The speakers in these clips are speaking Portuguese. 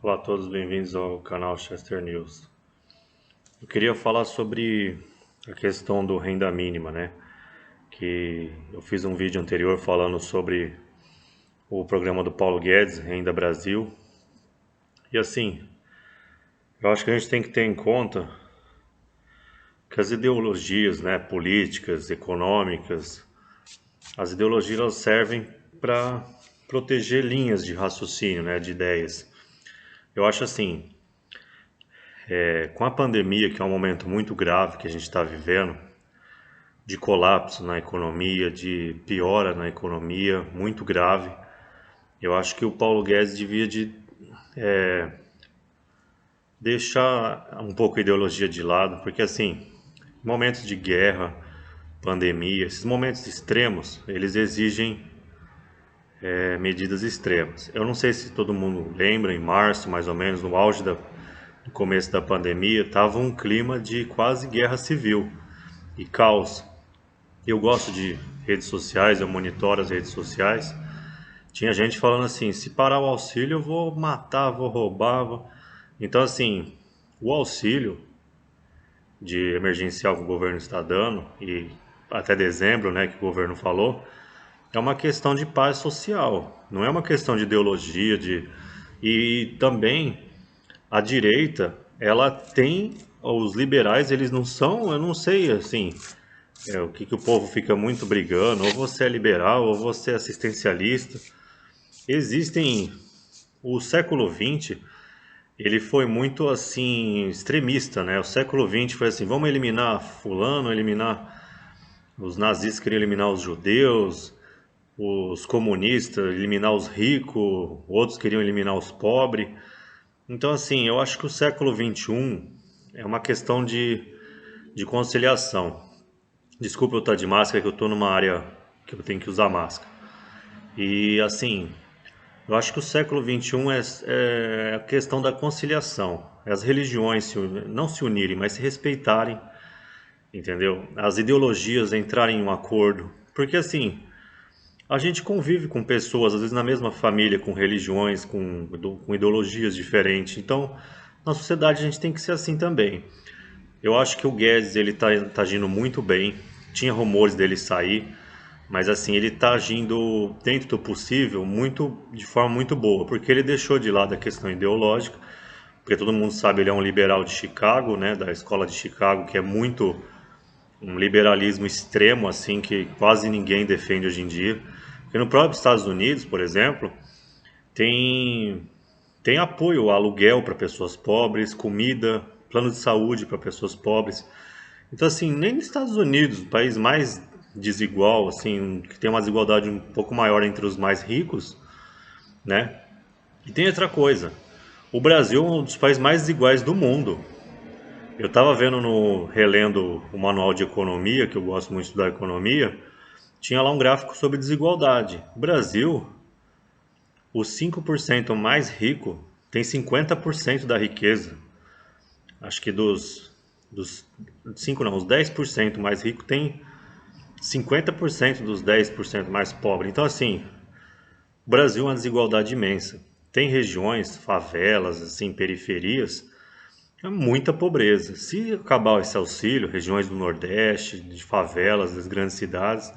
Olá a todos, bem-vindos ao canal Chester News. Eu queria falar sobre a questão do renda mínima, né? Que eu fiz um vídeo anterior falando sobre o programa do Paulo Guedes, Renda Brasil. E assim, eu acho que a gente tem que ter em conta que as ideologias, né, políticas, econômicas, as ideologias elas servem para proteger linhas de raciocínio, né, de ideias. Eu acho assim, com a pandemia, que é um momento muito grave que a gente está vivendo, de colapso na economia, de piora na economia, muito grave. Eu acho que o Paulo Guedes devia de deixar um pouco a ideologia de lado, porque assim, momentos de guerra, pandemia, esses momentos extremos, eles exigem medidas extremas. Eu não sei se todo mundo lembra, em março, mais ou menos, no auge do começo da pandemia, estava um clima de quase guerra civil e caos. Eu gosto de redes sociais, eu monitoro as redes sociais. Tinha gente falando assim, se parar o auxílio eu vou matar, vou roubar. Então assim, o auxílio de emergencial que o governo está dando, e até dezembro, né, que o governo falou, é uma questão de paz social, não é uma questão de ideologia, e também a direita, ela tem, os liberais, eles não são, eu não sei, assim, o que o povo fica muito brigando, ou você é liberal, ou você é assistencialista. Existem o século XX, ele foi muito assim extremista, né? O século XX foi assim, vamos eliminar fulano, eliminar os nazistas queriam eliminar os judeus, os comunistas eliminar os ricos, outros queriam eliminar os pobres. Então assim, eu acho que o século XXI é uma questão de conciliação. Desculpa eu estar de máscara, que eu estou numa área que eu tenho que usar máscara. E assim, eu acho que o século XXI é a questão da conciliação. As religiões não se unirem, mas se respeitarem, entendeu? As ideologias entrarem em um acordo. Porque assim, a gente convive com pessoas, às vezes na mesma família, com religiões, com ideologias diferentes. Então, na sociedade a gente tem que ser assim também. Eu acho que o Guedes ele tá agindo muito bem. Tinha rumores dele sair, mas assim, ele está agindo dentro do possível de forma muito boa, porque ele deixou de lado a questão ideológica, porque todo mundo sabe ele é um liberal de Chicago, né, da escola de Chicago, que é muito um liberalismo extremo assim que quase ninguém defende hoje em dia. Porque no próprio Estados Unidos, por exemplo, tem tem apoio ao aluguel para pessoas pobres, comida, plano de saúde para pessoas pobres. Então, assim, nem nos Estados Unidos, o país mais desigual, assim, que tem uma desigualdade um pouco maior entre os mais ricos, né? E tem outra coisa, o Brasil é um dos países mais desiguais do mundo. Eu estava vendo relendo o manual de economia, que eu gosto muito de estudar economia, tinha lá um gráfico sobre desigualdade. O Brasil, os 5% mais rico tem 50% da riqueza. Acho que dos 5 não, os 10% mais rico tem 50% dos 10% mais pobres. Então, assim, o Brasil é uma desigualdade imensa. Tem regiões, favelas, assim, periferias, é muita pobreza. Se acabar esse auxílio, regiões do Nordeste, de favelas, das grandes cidades,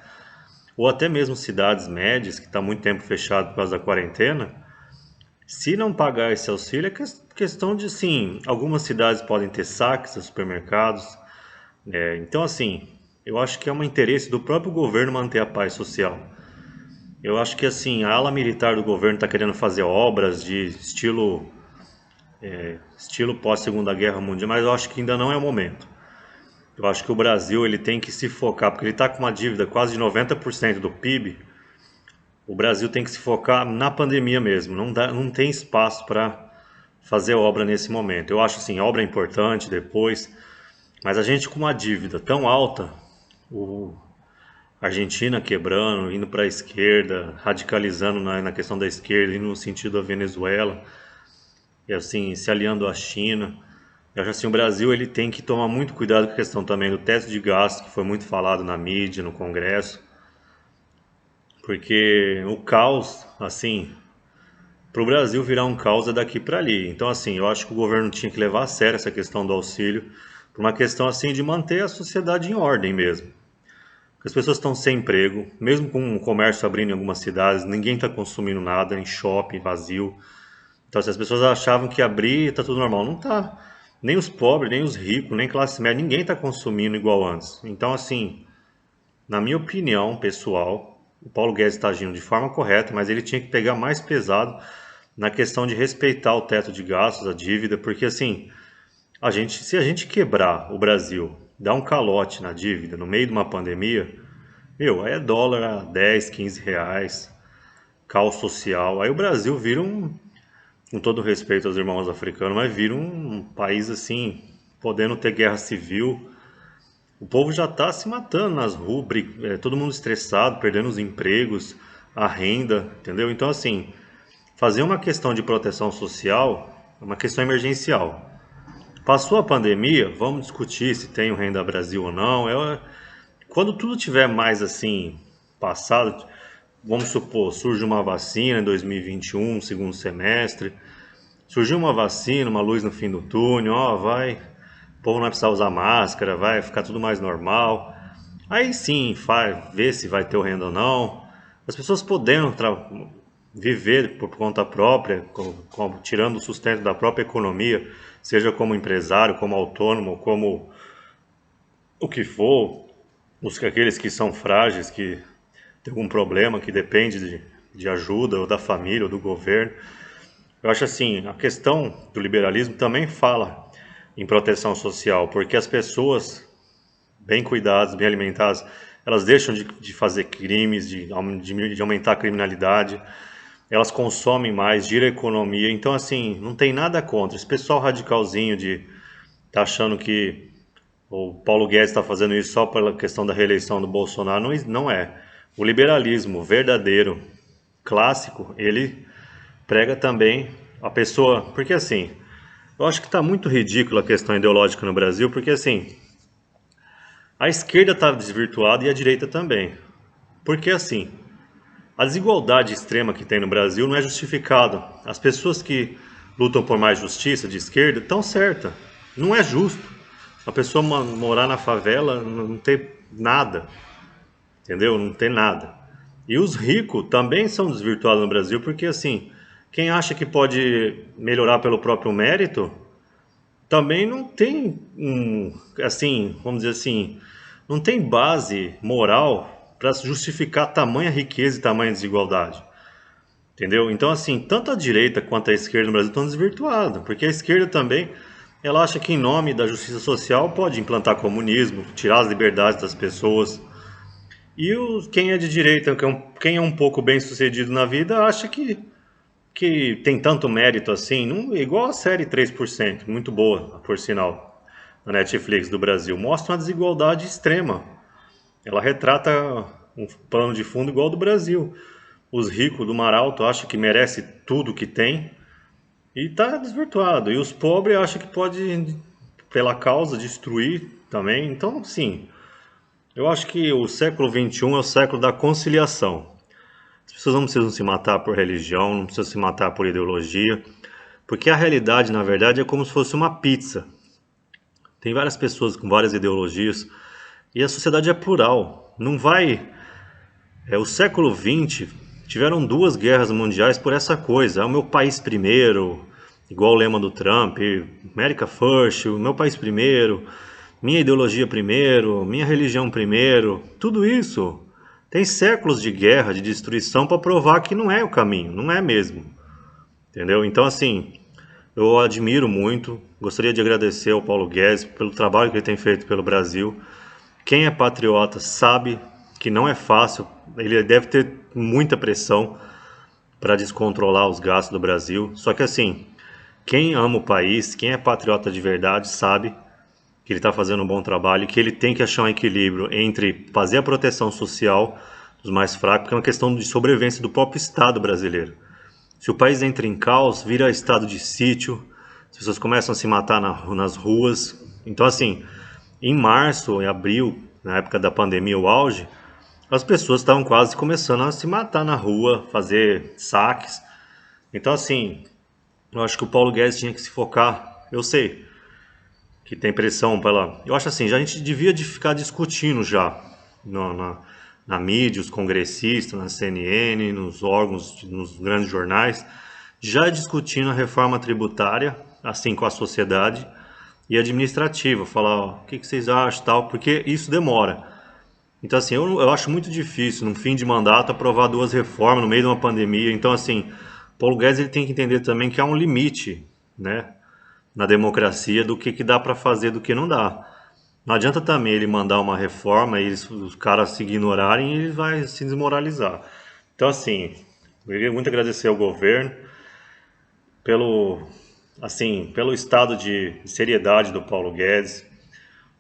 ou até mesmo cidades médias, que está muito tempo fechado por causa da quarentena, se não pagar esse auxílio, é questão de, sim, algumas cidades podem ter saques a supermercados. Então, assim, eu acho que é um interesse do próprio governo manter a paz social. Eu acho que assim, a ala militar do governo está querendo fazer obras de estilo pós Segunda Guerra Mundial, mas eu acho que ainda não é o momento. Eu acho que o Brasil ele tem que se focar, porque ele está com uma dívida quase de 90% do PIB. O Brasil tem que se focar na pandemia mesmo. Não tem espaço para fazer obra nesse momento. Eu acho assim, obra é importante depois, mas a gente com uma dívida tão alta, o Argentina quebrando, indo para a esquerda, radicalizando na questão da esquerda, indo no sentido da Venezuela, e assim, se aliando à China. Eu acho assim, o Brasil ele tem que tomar muito cuidado com a questão também do teto de gastos, que foi muito falado na mídia, no Congresso, porque o caos, assim, para o Brasil virar um caos é daqui para ali. Então, assim, eu acho que o governo tinha que levar a sério essa questão do auxílio, por uma questão assim de manter a sociedade em ordem mesmo. Porque as pessoas estão sem emprego, mesmo com o comércio abrindo em algumas cidades, ninguém está consumindo nada, em shopping vazio. Então, assim, as pessoas achavam que abrir está tudo normal. Não está. Nem os pobres, nem os ricos, nem classe média, ninguém está consumindo igual antes. Então, assim, na minha opinião pessoal, o Paulo Guedes está agindo de forma correta, mas ele tinha que pegar mais pesado na questão de respeitar o teto de gastos, a dívida, porque assim, se a gente quebrar o Brasil, dar um calote na dívida no meio de uma pandemia, meu, aí é dólar a 10, 15 reais, caos social, aí o Brasil vira com todo respeito aos irmãos africanos, mas vira um país assim, podendo ter guerra civil. O povo já está se matando nas ruas, todo mundo estressado, perdendo os empregos, a renda, entendeu? Então, assim, fazer uma questão de proteção social é uma questão emergencial. Passou a pandemia, vamos discutir se tem o Renda Brasil ou não. Quando tudo tiver mais assim, passado, vamos supor, surge uma vacina em 2021, segundo semestre, surgiu uma vacina, uma luz no fim do túnel, ó, vai, o povo não vai precisar usar máscara, vai ficar tudo mais normal. Aí sim, ver se vai ter o renda ou não. As pessoas podendo viver por conta própria, tirando o sustento da própria economia, seja como empresário, como autônomo, como o que for, aqueles que são frágeis, que tem algum problema, que depende de ajuda, ou da família, ou do governo. Eu acho assim, a questão do liberalismo também fala em proteção social, porque as pessoas bem cuidadas, bem alimentadas, elas deixam de fazer crimes, de aumentar a criminalidade, elas consomem mais, gira a economia. Então, assim, não tem nada contra. Esse pessoal radicalzinho de tá achando que o Paulo Guedes está fazendo isso só pela questão da reeleição do Bolsonaro, não, não é. O liberalismo verdadeiro, clássico, ele prega também a pessoa. Porque, assim, eu acho que está muito ridícula a questão ideológica no Brasil, porque, assim, a esquerda está desvirtuada e a direita também. Porque, assim, a desigualdade extrema que tem no Brasil não é justificada. As pessoas que lutam por mais justiça de esquerda estão certas. Não é justo a pessoa morar na favela não ter nada, entendeu? Não ter nada. E os ricos também são desvirtuados no Brasil porque, assim, quem acha que pode melhorar pelo próprio mérito também não tem, assim, vamos dizer assim, não tem base moral para justificar tamanha riqueza e tamanha desigualdade. Entendeu? Então, assim, tanto a direita quanto a esquerda no Brasil estão desvirtuadas, porque a esquerda também, ela acha que em nome da justiça social pode implantar comunismo, tirar as liberdades das pessoas. E quem é de direita, quem é um pouco bem sucedido na vida, acha que tem tanto mérito assim, igual a série 3%, muito boa, por sinal, na Netflix do Brasil, mostra uma desigualdade extrema. Ela retrata um plano de fundo igual ao do Brasil. Os ricos do Mar Alto acham que merece tudo que tem e está desvirtuado. E os pobres acham que pode, pela causa, destruir também. Então, sim, eu acho que o século XXI é o século da conciliação. As pessoas não precisam se matar por religião, não precisam se matar por ideologia, porque a realidade, na verdade, é como se fosse uma pizza. Tem várias pessoas com várias ideologias e a sociedade é plural. Não vai. O século XX tiveram duas guerras mundiais por essa coisa. É o meu país primeiro, igual o lema do Trump, America First, o meu país primeiro, minha ideologia primeiro, minha religião primeiro. Tudo isso tem séculos de guerra, de destruição para provar que não é o caminho, não é mesmo. Entendeu? Então, assim, eu admiro muito, gostaria de agradecer ao Paulo Guedes pelo trabalho que ele tem feito pelo Brasil. Quem é patriota sabe que não é fácil, ele deve ter muita pressão para descontrolar os gastos do Brasil. Só que assim, quem ama o país, quem é patriota de verdade, sabe que ele está fazendo um bom trabalho e que ele tem que achar um equilíbrio entre fazer a proteção social dos mais fracos, que é uma questão de sobrevivência do próprio Estado brasileiro. Se o país entra em caos, vira estado de sítio, as pessoas começam a se matar nas ruas. Então, assim, em março e abril, na época da pandemia, o auge, as pessoas estavam quase começando a se matar na rua, fazer saques. Então, assim, eu acho que o Paulo Guedes tinha que se focar. Eu sei que tem pressão pela. Eu acho assim, já a gente devia de ficar discutindo já na mídia, os congressistas, na CNN, nos órgãos, nos grandes jornais, já discutindo a reforma tributária, assim com a sociedade e administrativa, falar ó, o que vocês acham tal, porque isso demora. Então assim, eu acho muito difícil, no fim de mandato, aprovar duas reformas no meio de uma pandemia. Então assim, Paulo Guedes ele tem que entender também que há um limite, né, na democracia do que dá para fazer, do que não dá. Não adianta também ele mandar uma reforma e os caras se ignorarem e ele vai se desmoralizar. Então assim, eu queria muito agradecer ao governo pelo assim, pelo estado de seriedade do Paulo Guedes.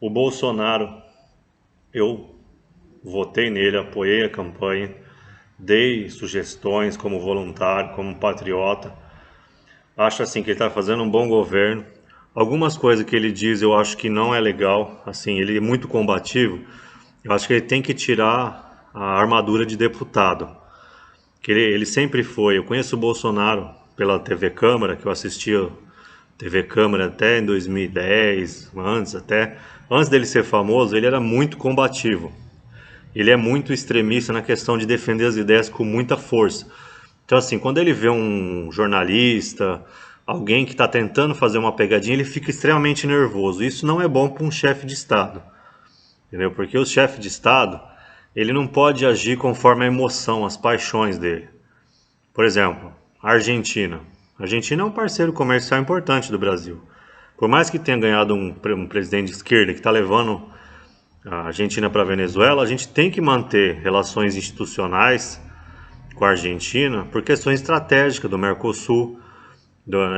O Bolsonaro, eu votei nele, apoiei a campanha, dei sugestões como voluntário, como patriota. Acho assim que ele está fazendo um bom governo. Algumas coisas que ele diz eu acho que não é legal. Assim, ele é muito combativo. Eu acho que ele tem que tirar a armadura de deputado. Que ele sempre foi. Eu conheço o Bolsonaro pela TV Câmara, que eu assistia TV Câmara até em 2010, antes até. Antes dele ser famoso, ele era muito combativo. Ele é muito extremista na questão de defender as ideias com muita força. Então, assim, quando ele vê um jornalista, alguém que está tentando fazer uma pegadinha, ele fica extremamente nervoso. Isso não é bom para um chefe de Estado, entendeu? Porque o chefe de Estado, ele não pode agir conforme a emoção, as paixões dele. Por exemplo, a Argentina. A Argentina é um parceiro comercial importante do Brasil. Por mais que tenha ganhado um presidente de esquerda que está levando a Argentina para a Venezuela, a gente tem que manter relações institucionais com a Argentina por questões estratégicas do Mercosul.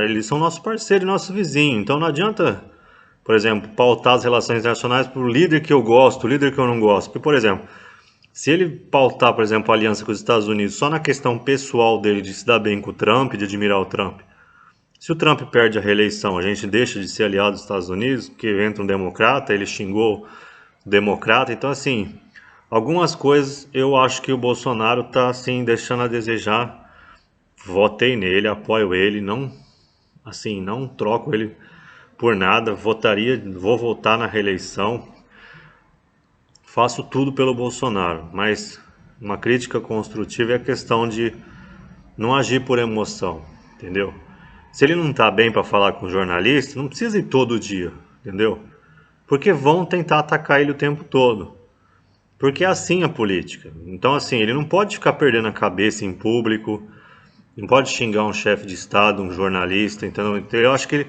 Eles são nosso parceiro e nosso vizinho. Então não adianta, por exemplo, pautar as relações internacionais por líder que eu gosto, líder que eu não gosto. Porque, por exemplo, se ele pautar, por exemplo, a aliança com os Estados Unidos só na questão pessoal dele de se dar bem com o Trump, de admirar o Trump, se o Trump perde a reeleição, a gente deixa de ser aliado dos Estados Unidos, porque entra um democrata, ele xingou o democrata. Então, assim, algumas coisas eu acho que o Bolsonaro está assim, deixando a desejar. Votei nele, apoio ele, não, assim, não troco ele por nada, votaria, vou votar na reeleição, faço tudo pelo Bolsonaro, mas uma crítica construtiva é a questão de não agir por emoção, entendeu? Se ele não tá bem para falar com o jornalista, não precisa ir todo dia, entendeu? Porque vão tentar atacar ele o tempo todo. Porque é assim a política. Então, assim, ele não pode ficar perdendo a cabeça em público, não pode xingar um chefe de Estado, um jornalista. Então, eu acho que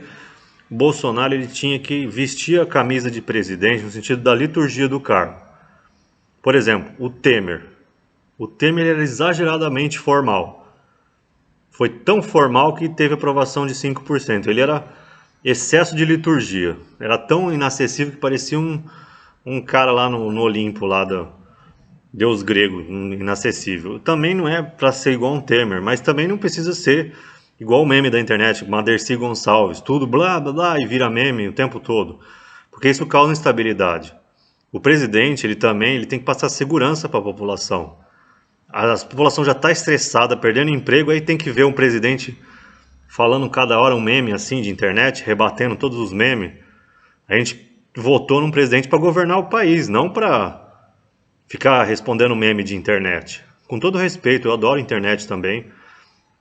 o Bolsonaro ele tinha que vestir a camisa de presidente no sentido da liturgia do cargo. Por exemplo, o Temer. O Temer era exageradamente formal. Foi tão formal que teve aprovação de 5%. Ele era excesso de liturgia. Era tão inacessível que parecia um cara lá no Olimpo, lá do Deus grego, inacessível. Também não é para ser igual um Temer, mas também não precisa ser igual o meme da internet, Maderci Gonçalves, tudo blá blá blá e vira meme o tempo todo. Porque isso causa instabilidade. O presidente, ele tem que passar segurança para a população. A população já está estressada, perdendo emprego, aí tem que ver um presidente falando cada hora um meme assim de internet, rebatendo todos os memes. A gente votou num presidente para governar o país, não para ficar respondendo meme de internet. Com todo respeito, eu adoro internet também.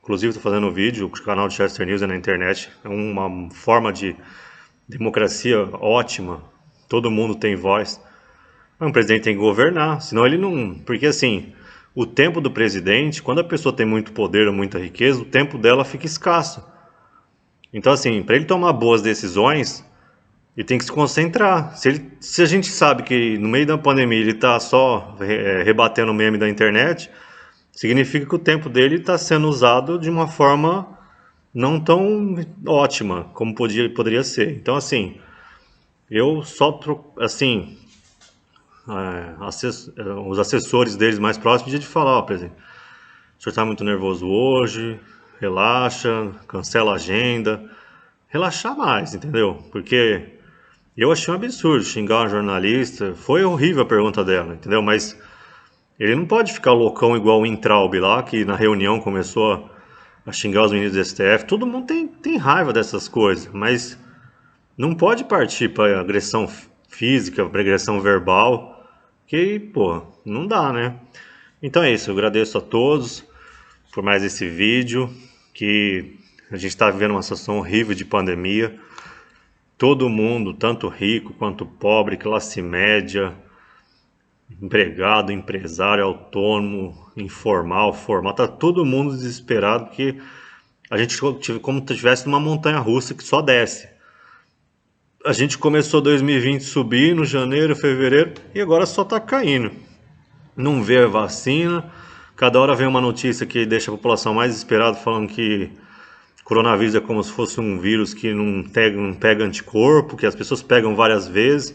Inclusive estou fazendo um vídeo, o canal de Chester News é na internet. É uma forma de democracia ótima. Todo mundo tem voz. Mas um presidente tem que governar, senão ele não... Porque assim, o tempo do presidente, quando a pessoa tem muito poder ou muita riqueza, o tempo dela fica escasso. Então assim, para ele tomar boas decisões, ele tem que se concentrar. Se a gente sabe que no meio da pandemia ele está só rebatendo o meme da internet, significa que o tempo dele está sendo usado de uma forma não tão ótima como poderia ser. Então, assim, eu só, assim, os assessores deles mais próximos de falar, ó, presidente, o senhor está muito nervoso hoje, relaxa, cancela a agenda, relaxar mais, entendeu? Porque eu achei um absurdo xingar uma jornalista, foi horrível a pergunta dela, entendeu? Mas ele não pode ficar loucão igual o Intraub lá, que na reunião começou a xingar os ministros do STF. Todo mundo tem raiva dessas coisas, mas não pode partir para agressão física, para agressão verbal, que, pô, não dá, né? Então é isso, eu agradeço a todos por mais esse vídeo, que a gente está vivendo uma situação horrível de pandemia. Todo mundo, tanto rico quanto pobre, classe média, empregado, empresário, autônomo, informal, formal, tá todo mundo desesperado porque a gente como se estivesse numa montanha russa que só desce. A gente começou 2020 subir no janeiro, fevereiro e agora só tá caindo. Não vê a vacina, cada hora vem uma notícia que deixa a população mais desesperada falando que coronavírus é como se fosse um vírus que não pega anticorpo, que as pessoas pegam várias vezes.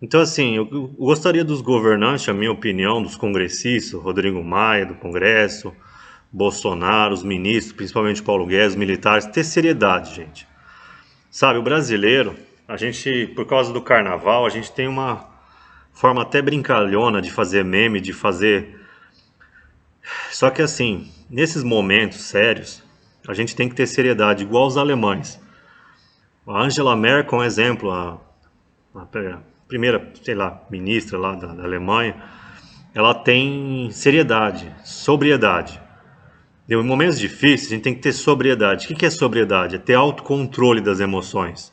Então, assim, eu gostaria dos governantes, a minha opinião, dos congressistas, Rodrigo Maia, do Congresso, Bolsonaro, os ministros, principalmente Paulo Guedes, os militares, ter seriedade, gente. Sabe, o brasileiro, a gente, por causa do carnaval, a gente tem uma forma até brincalhona de fazer meme, de fazer... Só que, assim, nesses momentos sérios, a gente tem que ter seriedade, igual os alemães. A Angela Merkel é um exemplo, a primeira, sei lá, ministra lá da Alemanha, ela tem seriedade, sobriedade. Em momentos difíceis, a gente tem que ter sobriedade. O que é sobriedade? É ter autocontrole das emoções.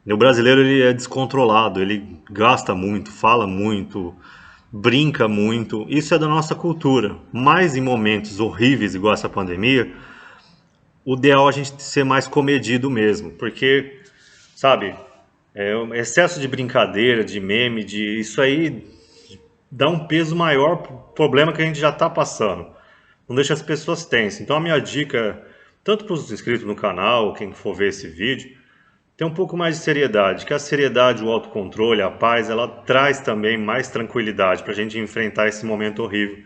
O brasileiro ele é descontrolado, ele gasta muito, fala muito, brinca muito. Isso é da nossa cultura. Mas em momentos horríveis, igual essa pandemia, o ideal é a gente ser mais comedido mesmo. Porque, sabe, o excesso de brincadeira, de meme, isso aí dá um peso maior pro problema que a gente já está passando. Não deixa as pessoas tensas. Então a minha dica, tanto para os inscritos no canal, quem for ver esse vídeo, tem um pouco mais de seriedade, que a seriedade, o autocontrole, a paz, ela traz também mais tranquilidade para a gente enfrentar esse momento horrível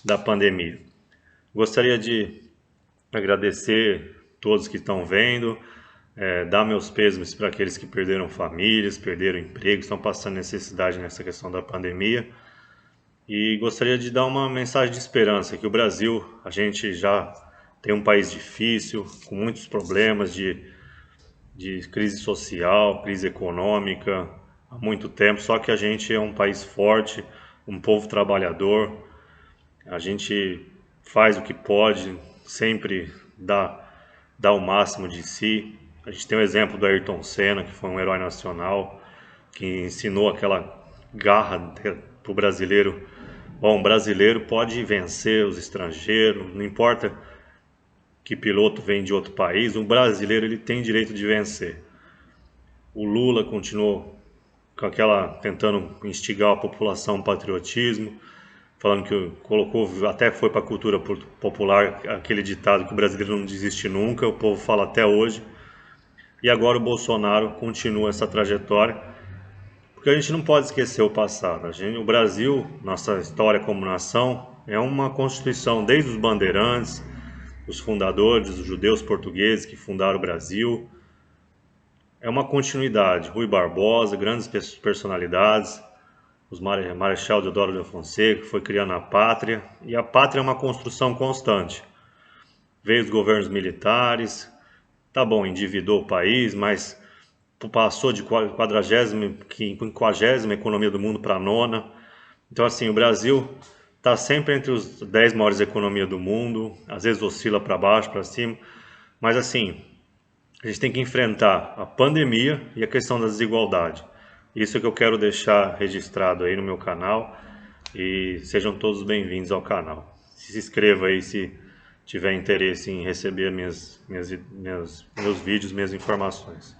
da pandemia. Gostaria de agradecer todos que estão vendo, dar meus pêsames para aqueles que perderam famílias, perderam emprego, estão passando necessidade nessa questão da pandemia. E gostaria de dar uma mensagem de esperança, que o Brasil, a gente já tem um país difícil, com muitos problemas de crise social, crise econômica, há muito tempo, só que a gente é um país forte, um povo trabalhador, a gente faz o que pode, sempre dá o máximo de si. A gente tem o exemplo do Ayrton Senna, que foi um herói nacional, que ensinou aquela garra para o brasileiro. Bom, o brasileiro pode vencer os estrangeiros, não importa que piloto vem de outro país, o brasileiro ele tem direito de vencer. O Lula continuou com tentando instigar a população ao patriotismo, falando que até foi para a cultura popular aquele ditado que o brasileiro não desiste nunca, o povo fala até hoje. E agora o Bolsonaro continua essa trajetória, porque a gente não pode esquecer o passado. O Brasil, nossa história como nação, é uma constituição desde os bandeirantes, os fundadores, os judeus portugueses que fundaram o Brasil. É uma continuidade. Rui Barbosa, grandes personalidades, os Marechal Deodoro de Fonseca, que foi criando a pátria. E a pátria é uma construção constante. Veio os governos militares, tá bom, endividou o país, mas passou de 50ª economia do mundo para a 9ª. Então, assim, o Brasil está sempre entre os 10 maiores economias do mundo, às vezes oscila para baixo, para cima, mas assim, a gente tem que enfrentar a pandemia e a questão da desigualdade. Isso é que eu quero deixar registrado aí no meu canal e sejam todos bem-vindos ao canal. Se inscreva aí se tiver interesse em receber meus vídeos, minhas informações.